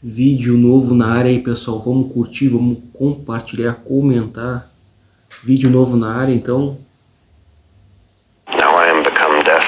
Vídeo novo na área aí, pessoal. Vamos curtir, vamos compartilhar, comentar. Vídeo novo na área, então. Now I am become death,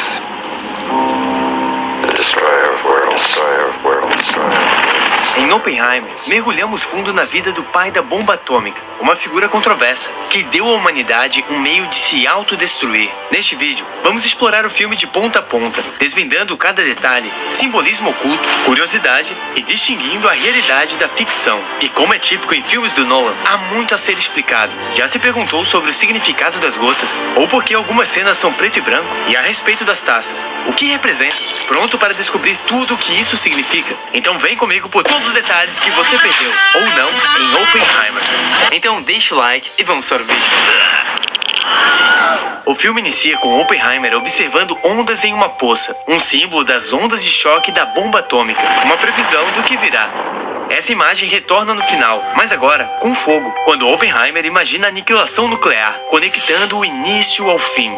the destroyer of worlds, destroyer of worlds, destroyer of worlds. Em Oppenheimer, mergulhamos fundo na vida do pai da bomba atômica, uma figura controversa, que deu à humanidade um meio de se autodestruir. Neste vídeo, vamos explorar o filme de ponta a ponta, desvendando cada detalhe, simbolismo oculto, curiosidade e distinguindo a realidade da ficção. E como é típico em filmes do Nolan, há muito a ser explicado. Já se perguntou sobre o significado das gotas? Ou por que algumas cenas são preto e branco? E a respeito das taças, o que representa? Pronto para descobrir tudo o que isso significa? Então vem comigo por todos os detalhes que você perdeu, ou não, em Oppenheimer. Então deixa o like e vamos para o vídeo. O filme inicia com Oppenheimer observando ondas em uma poça, um símbolo das ondas de choque da bomba atômica, uma previsão do que virá. Essa imagem retorna no final, mas agora com fogo, quando Oppenheimer imagina a aniquilação nuclear, conectando o início ao fim.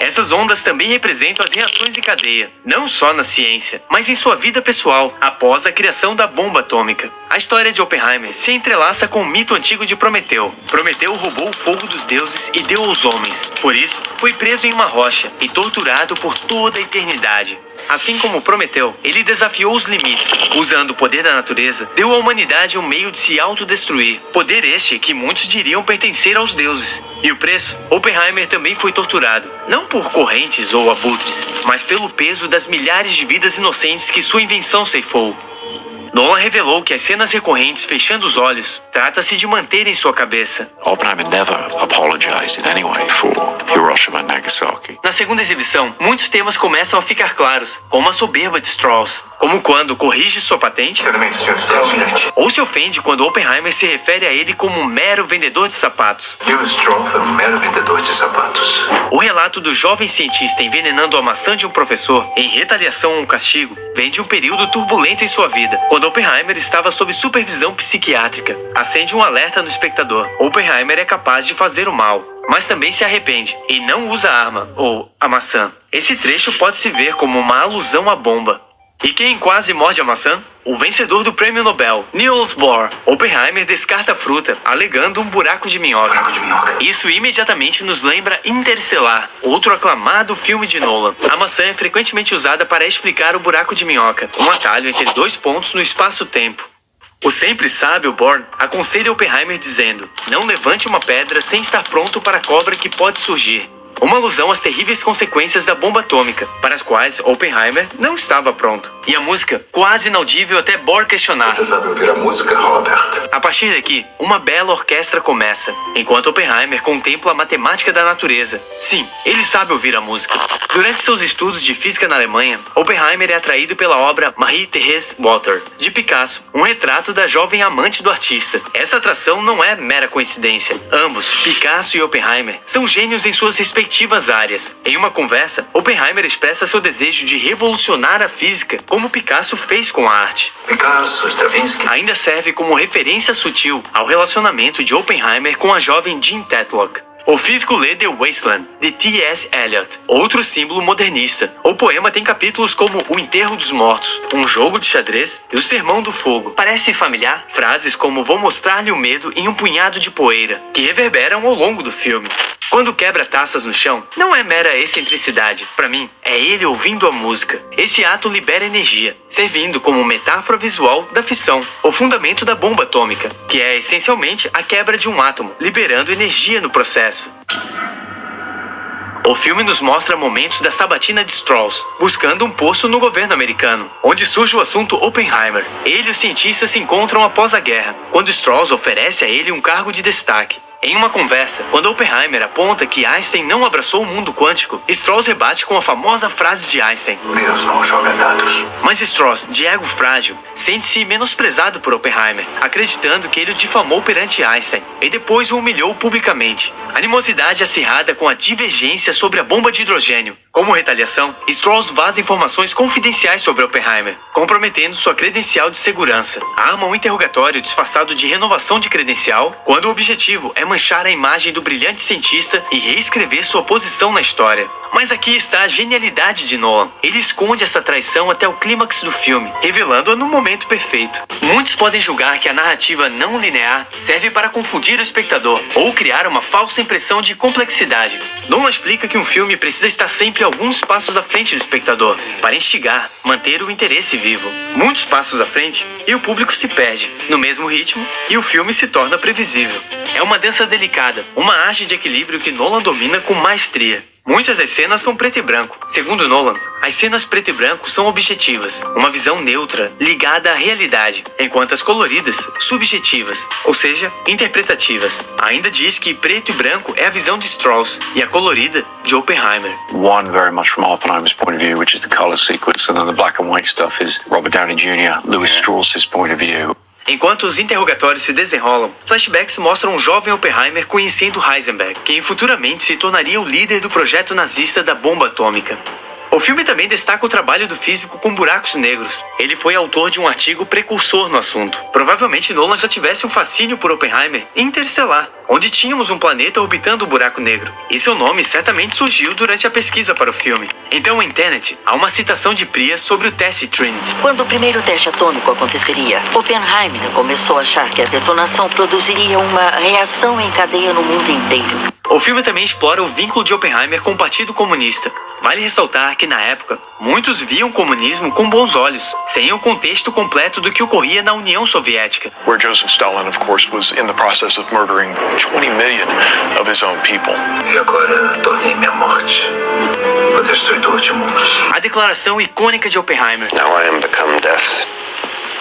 Essas ondas também representam as reações em cadeia, não só na ciência, mas em sua vida pessoal, após a criação da bomba atômica. A história de Oppenheimer se entrelaça com o mito antigo de Prometeu. Prometeu roubou o fogo dos deuses e deu aos homens. Por isso, foi preso em uma rocha e torturado por toda a eternidade. Assim como Prometeu, ele desafiou os limites. Usando o poder da natureza, deu à humanidade um meio de se autodestruir. Poder este que muitos diriam pertencer aos deuses. E o preço? Oppenheimer também foi torturado. Não por correntes ou abutres, mas pelo peso das milhares de vidas inocentes que sua invenção ceifou. Nolan revelou que as cenas recorrentes fechando os olhos trata-se de manter em sua cabeça. Oppenheimer never apologized in any way for Hiroshima and Nagasaki. Na segunda exibição, muitos temas começam a ficar claros, como a soberba de Strauss, como quando corrige sua patente, ou se ofende quando Oppenheimer se refere a ele como um mero vendedor de sapatos. Strauss é um mero vendedor de sapatos. O relato do jovem cientista envenenando a maçã de um professor em retaliação a um castigo vem de um período turbulento em sua vida, quando Oppenheimer estava sob supervisão psiquiátrica. Acende um alerta no espectador. Oppenheimer é capaz de fazer o mal, mas também se arrepende e não usa a arma, ou a maçã. Esse trecho pode se ver como uma alusão à bomba. E quem quase morde a maçã? O vencedor do prêmio Nobel, Niels Bohr. Oppenheimer descarta a fruta, alegando um buraco de minhoca. Isso imediatamente nos lembra Interestelar, outro aclamado filme de Nolan. A maçã é frequentemente usada para explicar o buraco de minhoca, um atalho entre dois pontos no espaço-tempo. O sempre sábio Bohr aconselha Oppenheimer dizendo: não levante uma pedra sem estar pronto para a cobra que pode surgir. Uma alusão às terríveis consequências da bomba atômica, para as quais Oppenheimer não estava pronto. E a música, quase inaudível até Bohr questionar. Você sabe ouvir a música, Robert? A partir daqui, uma bela orquestra começa, enquanto Oppenheimer contempla a matemática da natureza. Sim, ele sabe ouvir a música. Durante seus estudos de física na Alemanha, Oppenheimer é atraído pela obra Marie-Thérèse Walter, de Picasso, um retrato da jovem amante do artista. Essa atração não é mera coincidência. Ambos, Picasso e Oppenheimer, são gênios em suas respectivas áreas. Em uma conversa, Oppenheimer expressa seu desejo de revolucionar a física, como Picasso fez com a arte. Picasso, Stravinsky. Ainda serve como referência sutil ao relacionamento de Oppenheimer com a jovem Jean Tatlock. O físico lê The Wasteland, de T.S. Eliot, outro símbolo modernista. O poema tem capítulos como O Enterro dos Mortos, Um Jogo de Xadrez e O Sermão do Fogo. Parece familiar? Frases como Vou mostrar-lhe o medo em um punhado de poeira, que reverberam ao longo do filme. Quando quebra taças no chão, não é mera excentricidade. Para mim, é ele ouvindo a música. Esse ato libera energia, servindo como metáfora visual da fissão, o fundamento da bomba atômica, que é essencialmente a quebra de um átomo, liberando energia no processo. O filme nos mostra momentos da sabatina de Strauss, buscando um posto no governo americano, onde surge o assunto Oppenheimer. Ele e os cientistas se encontram após a guerra, quando Strauss oferece a ele um cargo de destaque. Em uma conversa, quando Oppenheimer aponta que Einstein não abraçou o mundo quântico, Strauss rebate com a famosa frase de Einstein: Deus não joga dados. Mas Strauss, de ego frágil, sente-se menosprezado por Oppenheimer, acreditando que ele o difamou perante Einstein e depois o humilhou publicamente. Animosidade acirrada com a divergência sobre a bomba de hidrogênio. Como retaliação, Strauss vaza informações confidenciais sobre Oppenheimer, comprometendo sua credencial de segurança. Arma um interrogatório disfarçado de renovação de credencial, quando o objetivo é manchar a imagem do brilhante cientista e reescrever sua posição na história. Mas aqui está a genialidade de Nolan. Ele esconde essa traição até o clímax do filme, revelando-a no momento perfeito. Muitos podem julgar que a narrativa não linear serve para confundir o espectador ou criar uma falsa impressão de complexidade. Nolan explica que um filme precisa estar sempre alguns passos à frente do espectador para instigar, manter o interesse vivo. Muitos passos à frente e o público se perde no mesmo ritmo e o filme se torna previsível. É uma dança delicada, uma arte de equilíbrio que Nolan domina com maestria. Muitas das cenas são preto e branco. Segundo Nolan, as cenas preto e branco são objetivas, uma visão neutra, ligada à realidade, enquanto as coloridas, subjetivas, ou seja, interpretativas. Ainda diz que preto e branco é a visão de Strauss e a colorida de Oppenheimer. One very much from Oppenheimer's point of view, which is the color sequence, and then the black and white stuff is Robert Downey Jr., Louis Strauss's point of view. Enquanto os interrogatórios se desenrolam, flashbacks mostram um jovem Oppenheimer conhecendo Heisenberg, quem futuramente se tornaria o líder do projeto nazista da bomba atômica. O filme também destaca o trabalho do físico com buracos negros. Ele foi autor de um artigo precursor no assunto. Provavelmente Nolan já tivesse um fascínio por Oppenheimer em Interestelar, onde tínhamos um planeta orbitando o buraco negro. E seu nome certamente surgiu durante a pesquisa para o filme. Então em Tenet, há uma citação de Priya sobre o teste Trinity. Quando o primeiro teste atômico aconteceria, Oppenheimer começou a achar que a detonação produziria uma reação em cadeia no mundo inteiro. O filme também explora o vínculo de Oppenheimer com o Partido Comunista. Vale ressaltar que, na época, muitos viam o comunismo com bons olhos, sem o contexto completo do que ocorria na União Soviética. Where Joseph Stalin, of course, was in the process of murdering 20 million of his own people. E agora tornei-me a morte, o destruidor de mundos. A declaração icônica de Oppenheimer. Now I am become death,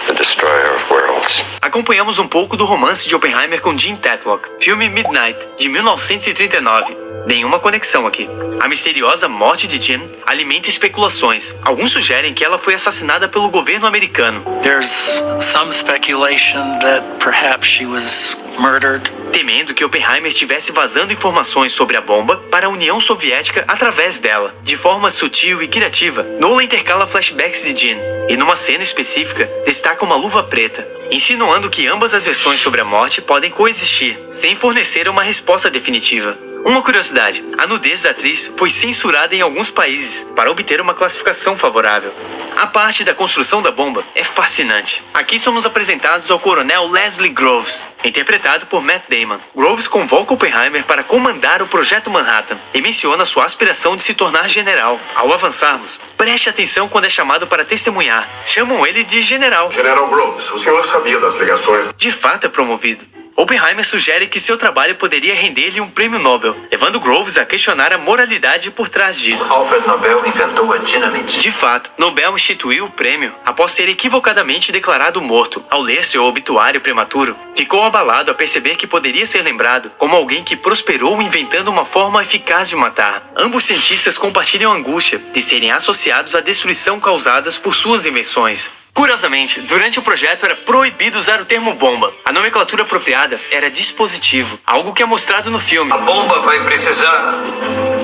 the destroyer of worlds. Acompanhamos um pouco do romance de Oppenheimer com Jean Tatlock, filme Midnight, de 1939. Nenhuma conexão aqui. A misteriosa morte de Jean alimenta especulações. Alguns sugerem que ela foi assassinada pelo governo americano. There's some speculation that perhaps she was murdered. Temendo que Oppenheimer estivesse vazando informações sobre a bomba para a União Soviética através dela. De forma sutil e criativa, Nolan intercala flashbacks de Jean e, numa cena específica, destaca uma luva preta, insinuando que ambas as versões sobre a morte podem coexistir, sem fornecer uma resposta definitiva. Uma curiosidade, a nudez da atriz foi censurada em alguns países para obter uma classificação favorável. A parte da construção da bomba é fascinante. Aqui somos apresentados ao coronel Leslie Groves, interpretado por Matt Damon. Groves convoca Oppenheimer para comandar o Projeto Manhattan e menciona sua aspiração de se tornar general. Ao avançarmos, preste atenção quando é chamado para testemunhar. Chamam ele de general. General Groves, o senhor sabia das ligações? De fato é promovido. Oppenheimer sugere que seu trabalho poderia render-lhe um prêmio Nobel, levando Groves a questionar a moralidade por trás disso. Alfred Nobel inventou a dinamite. De fato, Nobel instituiu o prêmio após ser equivocadamente declarado morto. Ao ler seu obituário prematuro, ficou abalado a perceber que poderia ser lembrado como alguém que prosperou inventando uma forma eficaz de matar. Ambos cientistas compartilham a angústia de serem associados à destruição causadas por suas invenções. Curiosamente, durante o projeto era proibido usar o termo bomba. A nomenclatura apropriada era dispositivo, algo que é mostrado no filme. A bomba vai precisar...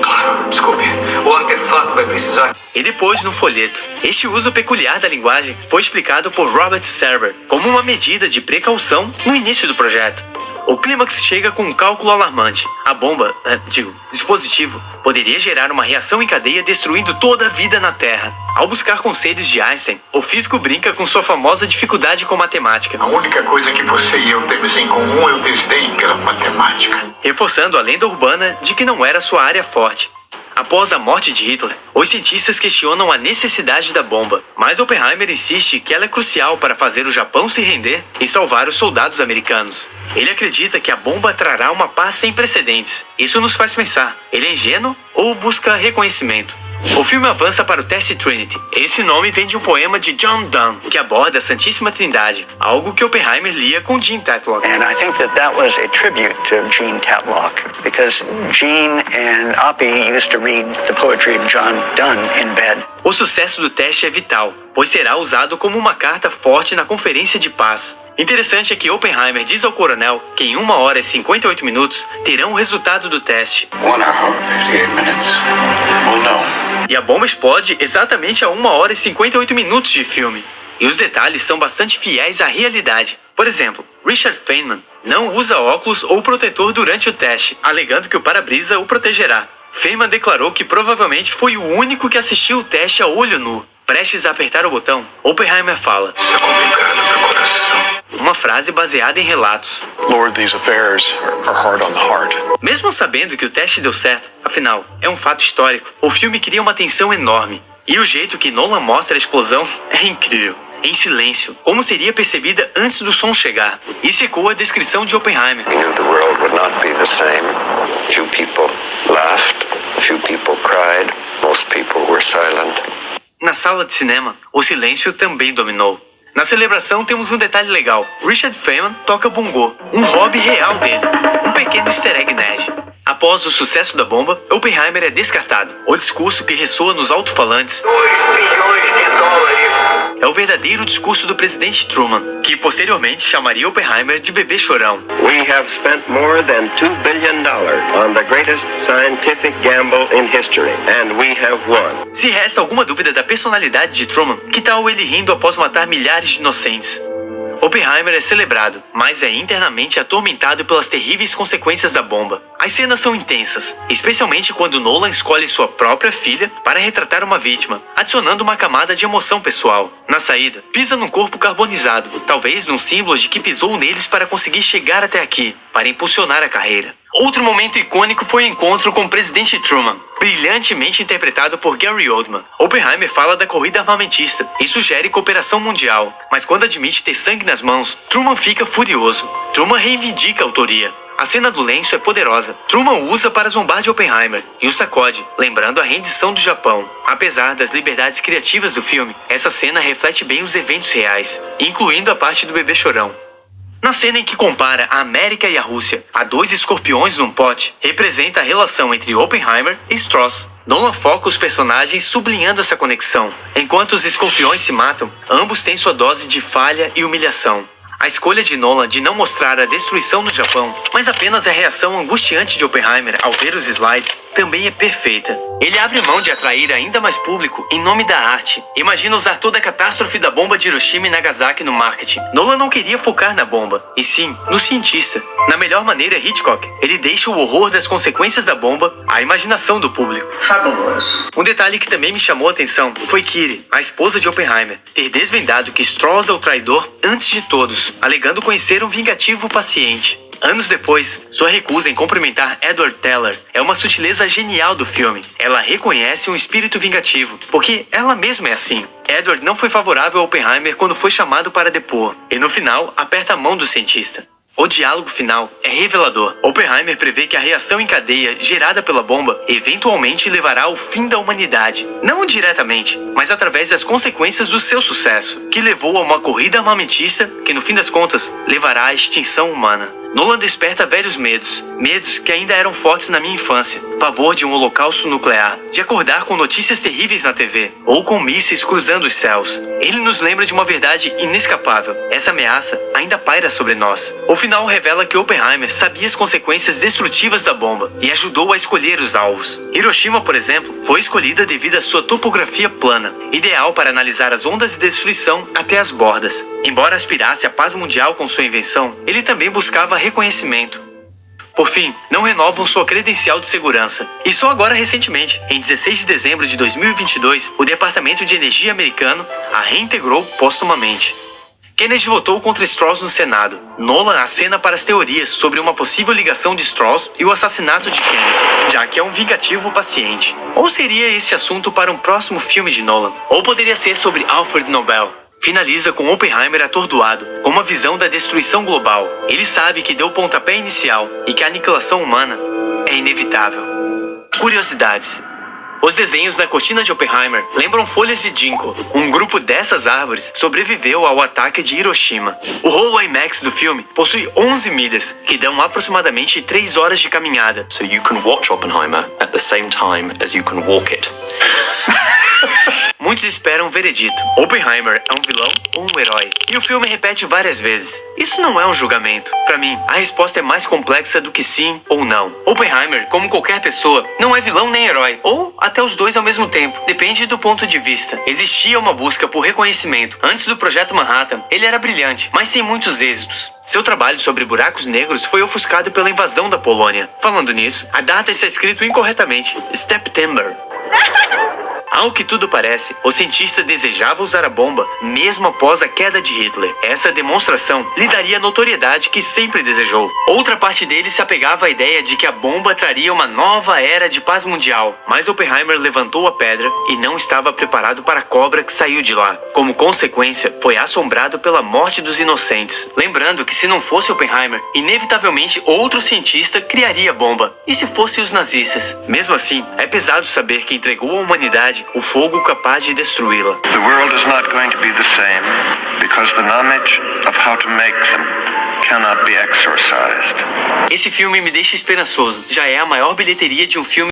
Claro, desculpe. O artefato vai precisar... E depois no folheto. Este uso peculiar da linguagem foi explicado por Robert Serber como uma medida de precaução no início do projeto. O clímax chega com um cálculo alarmante. A bomba, dispositivo, poderia gerar uma reação em cadeia destruindo toda a vida na Terra. Ao buscar conselhos de Einstein, o físico brinca com sua famosa dificuldade com matemática. A única coisa que você e eu temos em comum é o desdém pela matemática. Reforçando a lenda urbana de que não era sua área forte. Após a morte de Hitler, os cientistas questionam a necessidade da bomba, mas Oppenheimer insiste que ela é crucial para fazer o Japão se render e salvar os soldados americanos. Ele acredita que a bomba trará uma paz sem precedentes. Isso nos faz pensar, ele é ingênuo ou busca reconhecimento? O filme avança para o teste Trinity. Esse nome vem de um poema de John Donne, que aborda a Santíssima Trindade, algo que Oppenheimer lia com Jean Tatlock. And I think that was a tribute to Jean Tatlock, because Jean and Oppie used to read the poetry of John Donne in bed. O sucesso do teste é vital, pois será usado como uma carta forte na Conferência de Paz. Interessante é que Oppenheimer diz ao coronel que em 1 hora e 58 minutos terão o resultado do teste. 1 hour and 58 minutes. Well, no. E a bomba explode exatamente a 1 hora e 58 minutos de filme. E os detalhes são bastante fiéis à realidade. Por exemplo, Richard Feynman não usa óculos ou protetor durante o teste, alegando que o para-brisa o protegerá. Feynman declarou que provavelmente foi o único que assistiu o teste a olho nu. Prestes a apertar o botão, Oppenheimer fala: Isso é complicado pro coração. Uma frase baseada em relatos. Lord, these affairs are hard on the heart. Mesmo sabendo que o teste deu certo, afinal, é um fato histórico, o filme cria uma tensão enorme. E o jeito que Nolan mostra a explosão é incrível. Em silêncio, como seria percebida antes do som chegar. Isso ecoa a descrição de Oppenheimer. He knew the world would not be the same. Few people laughed, few people cried, most people were silent. Na sala de cinema, o silêncio também dominou. Na celebração temos um detalhe legal. Richard Feynman toca bongô, um hobby real dele. Um pequeno easter egg nerd. Após o sucesso da bomba, Oppenheimer é descartado. O discurso que ressoa nos alto-falantes 2 bilhões de dólares. é o verdadeiro discurso do presidente Truman, que posteriormente chamaria Oppenheimer de bebê chorão. We have spent more than $2 billion on the greatest scientific gamble in history, and we have won. Se resta alguma dúvida da personalidade de Truman, que tal ele rindo após matar milhares de inocentes? Oppenheimer é celebrado, mas é internamente atormentado pelas terríveis consequências da bomba. As cenas são intensas, especialmente quando Nolan escolhe sua própria filha para retratar uma vítima, adicionando uma camada de emoção pessoal. Na saída, pisa num corpo carbonizado, talvez num símbolo de que pisou neles para conseguir chegar até aqui, para impulsionar a carreira. Outro momento icônico foi o encontro com o presidente Truman, brilhantemente interpretado por Gary Oldman. Oppenheimer fala da corrida armamentista e sugere cooperação mundial, mas quando admite ter sangue nas mãos, Truman fica furioso. Truman reivindica a autoria. A cena do lenço é poderosa. Truman o usa para zombar de Oppenheimer e o sacode, lembrando a rendição do Japão. Apesar das liberdades criativas do filme, essa cena reflete bem os eventos reais, incluindo a parte do bebê chorão. Na cena em que compara a América e a Rússia a dois escorpiões num pote, representa a relação entre Oppenheimer e Strauss. Nolan foca os personagens sublinhando essa conexão. Enquanto os escorpiões se matam, ambos têm sua dose de falha e humilhação. A escolha de Nolan de não mostrar a destruição no Japão, mas apenas a reação angustiante de Oppenheimer ao ver os slides, também é perfeita. Ele abre mão de atrair ainda mais público em nome da arte. Imagina usar toda a catástrofe da bomba de Hiroshima e Nagasaki no marketing. Nolan não queria focar na bomba, e sim no cientista. Na melhor maneira Hitchcock, ele deixa o horror das consequências da bomba à imaginação do público. Fabuloso. Um detalhe que também me chamou a atenção foi Kitty, a esposa de Oppenheimer, ter desvendado que Strauss é o traidor antes de todos, alegando conhecer um vingativo paciente. Anos depois, sua recusa em cumprimentar Edward Teller é uma sutileza genial do filme. Ela reconhece um espírito vingativo, porque ela mesma é assim. Edward não foi favorável a Oppenheimer quando foi chamado para depor, e no final aperta a mão do cientista. O diálogo final é revelador. Oppenheimer prevê que a reação em cadeia gerada pela bomba eventualmente levará ao fim da humanidade. Não diretamente, mas através das consequências do seu sucesso, que levou a uma corrida armamentista que, no fim das contas, levará à extinção humana. Nolan desperta velhos medos, medos que ainda eram fortes na minha infância. Pavor de um holocausto nuclear, de acordar com notícias terríveis na TV, ou com mísseis cruzando os céus. Ele nos lembra de uma verdade inescapável. Essa ameaça ainda paira sobre nós. O final revela que Oppenheimer sabia as consequências destrutivas da bomba e ajudou a escolher os alvos. Hiroshima, por exemplo, foi escolhida devido à sua topografia plana, ideal para analisar as ondas de destruição até as bordas. Embora aspirasse a paz mundial com sua invenção, ele também buscava reconhecimento. Por fim, não renovam sua credencial de segurança. E só agora recentemente, em 16 de dezembro de 2022, o Departamento de Energia americano a reintegrou póstumamente. Kennedy votou contra Strauss no Senado. Nolan acena para as teorias sobre uma possível ligação de Strauss e o assassinato de Kennedy, já que é um vingativo paciente. Ou seria esse assunto para um próximo filme de Nolan? Ou poderia ser sobre Alfred Nobel? Finaliza com Oppenheimer atordoado, com uma visão da destruição global. Ele sabe que deu o pontapé inicial e que a aniquilação humana é inevitável. Curiosidades. Os desenhos da cortina de Oppenheimer lembram folhas de ginkgo. Um grupo dessas árvores sobreviveu ao ataque de Hiroshima. O rolo IMAX do filme possui 11 milhas, que dão aproximadamente 3 horas de caminhada. So you can watch Oppenheimer at the same time as you can walk it. Muitos esperam o veredito. Oppenheimer é um vilão ou um herói? E o filme repete várias vezes. Isso não é um julgamento. Pra mim, a resposta é mais complexa do que sim ou não. Oppenheimer, como qualquer pessoa, não é vilão nem herói. Ou até os dois ao mesmo tempo. Depende do ponto de vista. Existia uma busca por reconhecimento. Antes do Projeto Manhattan, ele era brilhante, mas sem muitos êxitos. Seu trabalho sobre buracos negros foi ofuscado pela invasão da Polônia. Falando nisso, a data está escrito incorretamente. September. Ao que tudo parece, o cientista desejava usar a bomba mesmo após a queda de Hitler. Essa demonstração lhe daria a notoriedade que sempre desejou. Outra parte dele se apegava à ideia de que a bomba traria uma nova era de paz mundial. Mas Oppenheimer levantou a pedra e não estava preparado para a cobra que saiu de lá. Como consequência, foi assombrado pela morte dos inocentes. Lembrando que se não fosse Oppenheimer, inevitavelmente outro cientista criaria a bomba. E se fossem os nazistas? Mesmo assim, é pesado saber que entregou à humanidade o fogo capaz de destruí-la. The world is not going to be the same because the knowledge of how to make them cannot be exorcised. Esse filme me deixa esperançoso. Já é a maior bilheteria de um filme